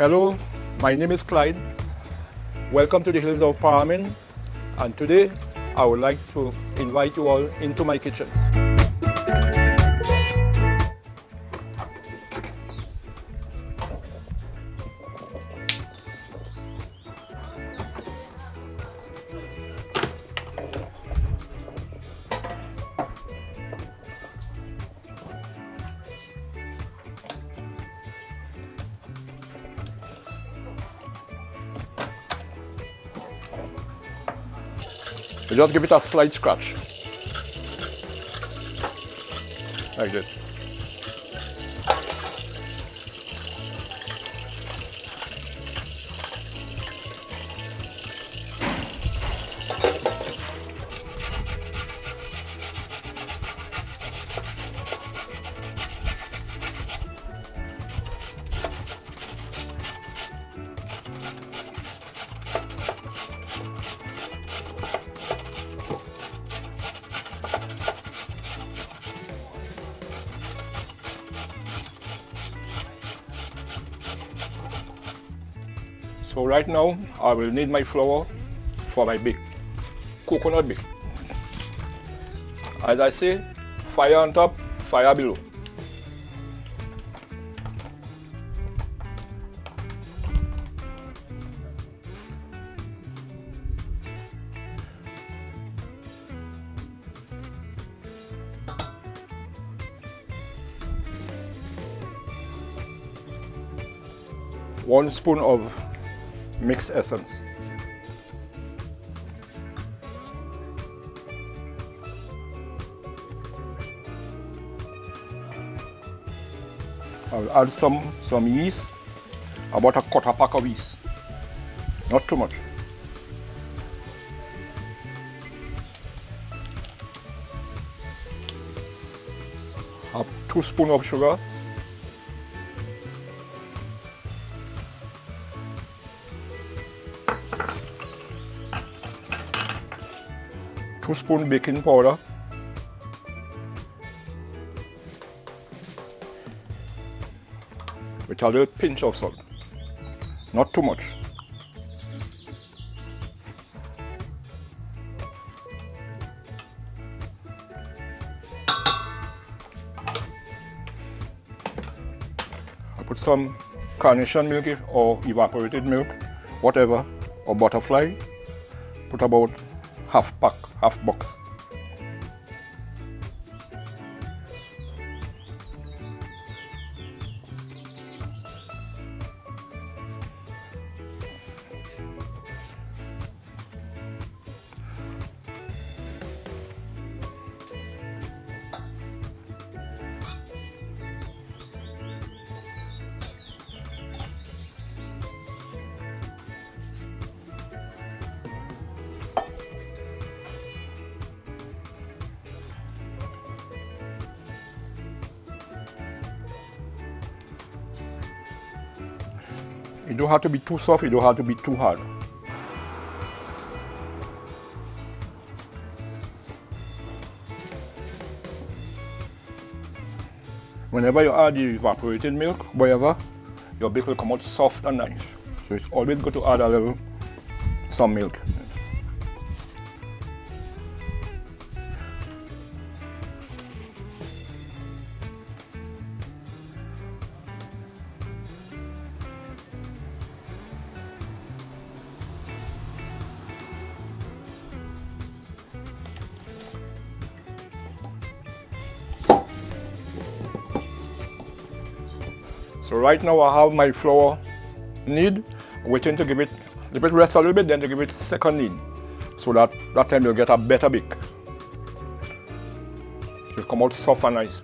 Hello, my name is Clyde. Welcome to the hills of Paramin, and today I would like to invite you all into my kitchen. You just give it a slight scratch, like this. So right now, I will need my flour for my bake, coconut bake. As I say, fire on top, fire below. One spoon of mixed essence. I'll add some yeast, about a quarter pack of yeast, not too much. Have 2 spoons of sugar. Two spoons baking powder, with a little pinch of salt, not too much. I put some carnation milk or evaporated milk, whatever, or butterfly. Put about half pack, half box. It don't have to be too soft, it don't have to be too hard. Whenever you add the evaporated milk, whatever, your bake will come out soft and nice. So it's always good to add a little, some milk. So right now I have my flour knead, waiting to give it, let it rest a little bit, then to give it second knead. So that time you'll get a better bake. It'll come out soft and nice.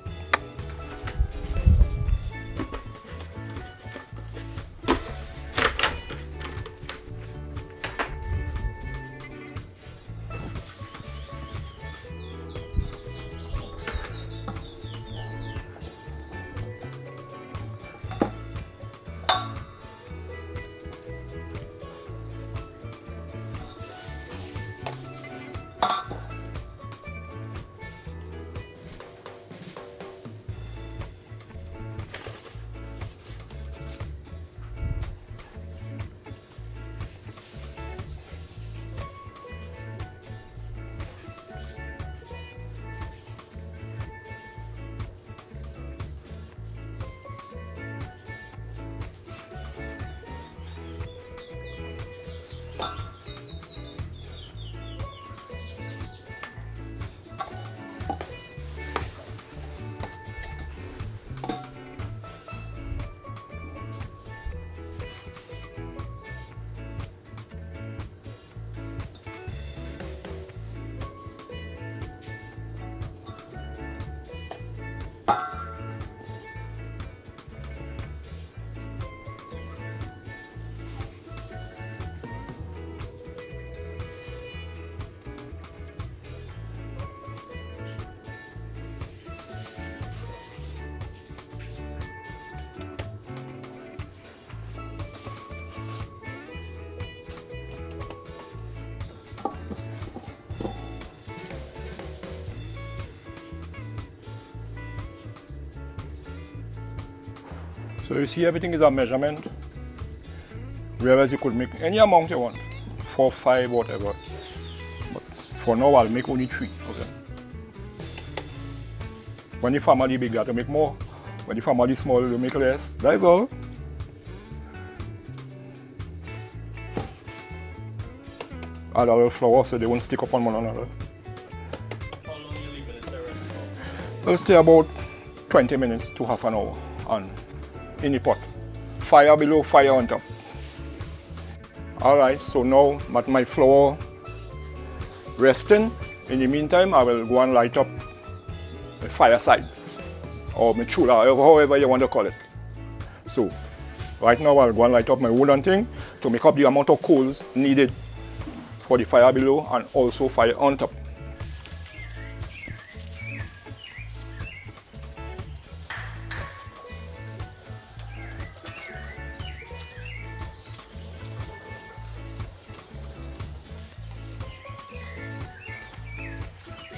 So you see, everything is a measurement, whereas you could make any amount you want, 4, 5, whatever. But for now, I'll make only 3. Okay. When the family big, you have to make more. When the family small, you make less. That's all. Add a little flour so they won't stick up on one another. How long you leave it to rest? It'll stay about 20 minutes to half an hour on in the pot. Fire below, fire on top. Alright, so now that my flour resting, in the meantime I will go and light up the fireside or my chulha, however you want to call it. So right now I'll go and light up my wooden thing to make up the amount of coals needed for the fire below and also fire on top.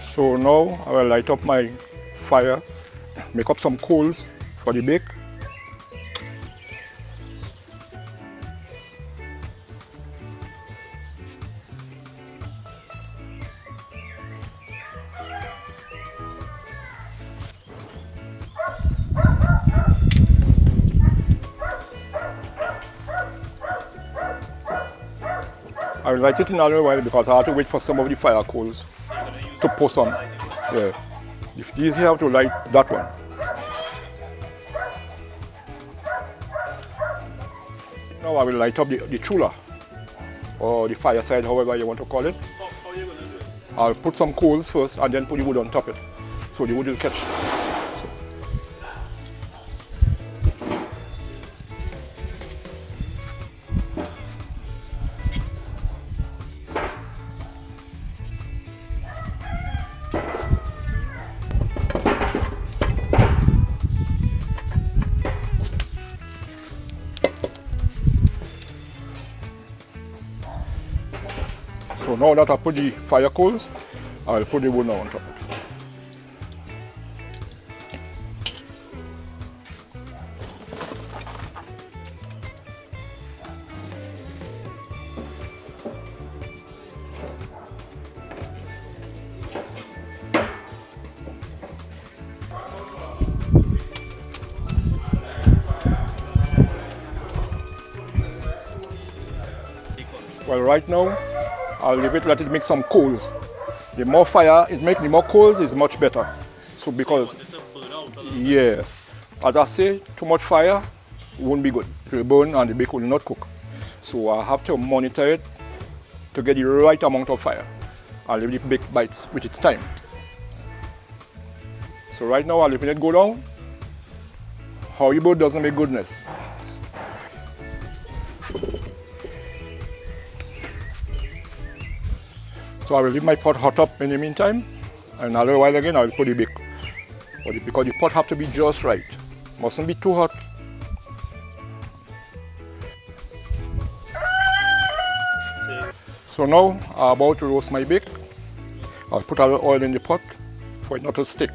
So now I will light up my fire, make up some coals for the bake. I will light it in a little while because I have to wait for some of the fire coals to post on. Yeah. These here have to light that one. Now I will light up the chulha or the fireside, however you want to call it. How are you going to do it? I'll put some coals first and then put the wood on top of it so the wood will catch. So now that I put the fire coals, I'll put the wood now on top. Well, right now, I'll leave it, let it make some coals. The more fire it makes, the more coals is much better. So because, yes, as I say, too much fire won't be good. It will burn and the bake will not cook. So I have to monitor it to get the right amount of fire. I'll leave the bake bites with its time. So right now I'll leave it go down. How you both doesn't make goodness. So I will leave my pot hot up in the meantime, and a little while again I will put the bake. Because the pot have to be just right. Mustn't be too hot. So now I'm about to roast my bake. I'll put a little oil in the pot for it not to stick.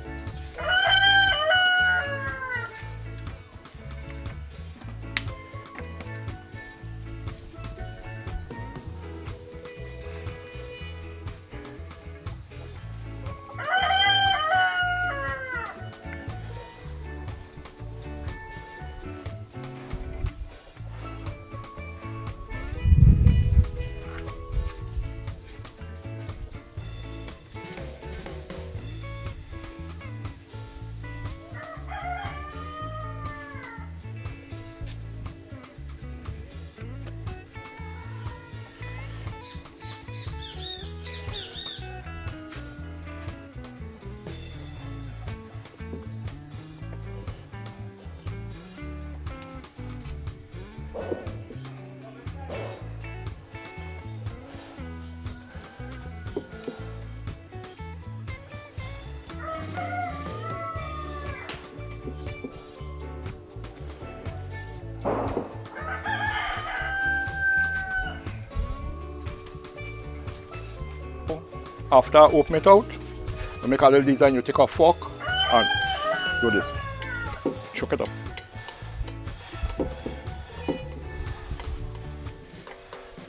after open it out, you make a little design, you take a fork and do this. Choke it up.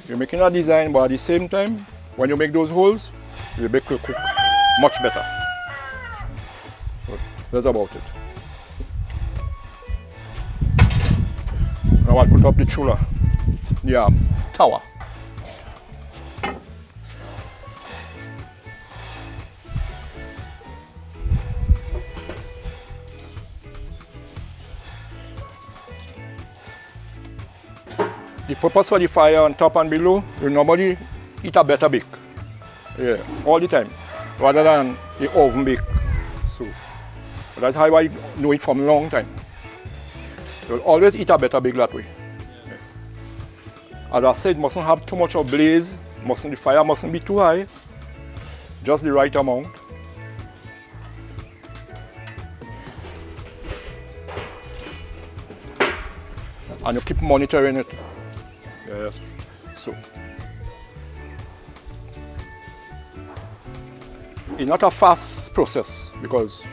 You're making a design, but at the same time, when you make those holes, you make it cook much better. So that's about it. Now I'll put up the chulha, the tower. The purpose for the fire on top and below, you normally eat a better bake. Yeah, all the time, rather than the oven bake. So that's how I know it from a long time. You'll always eat a better bake that way. Yeah. As I said, mustn't have too much of blaze, the fire mustn't be too high, just the right amount. And you keep monitoring it. Yes. So it's not a fast process because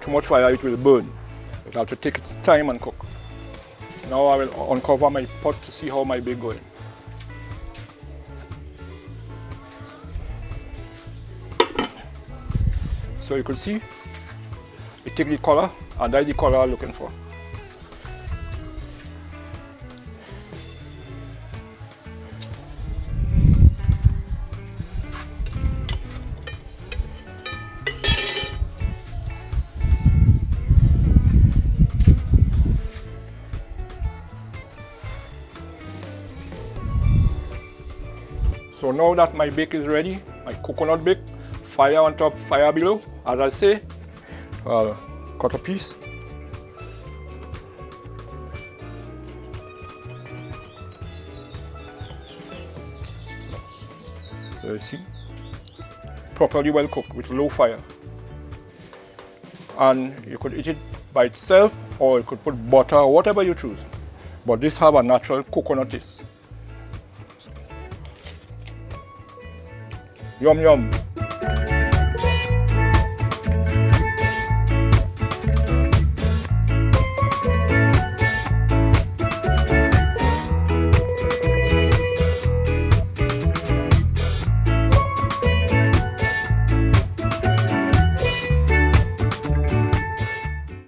too much fire it will burn. It have to take its time and cook. Now I will uncover my pot to see how my bake going. So you can see it take the color, and that's the color I'm looking for. So now that my bake is ready, my coconut bake, fire on top, fire below, as I say, I'll cut a piece. So you see, properly well cooked with low fire. And you could eat it by itself, or you could put butter, or whatever you choose. But this have a natural coconut taste. Yum yum.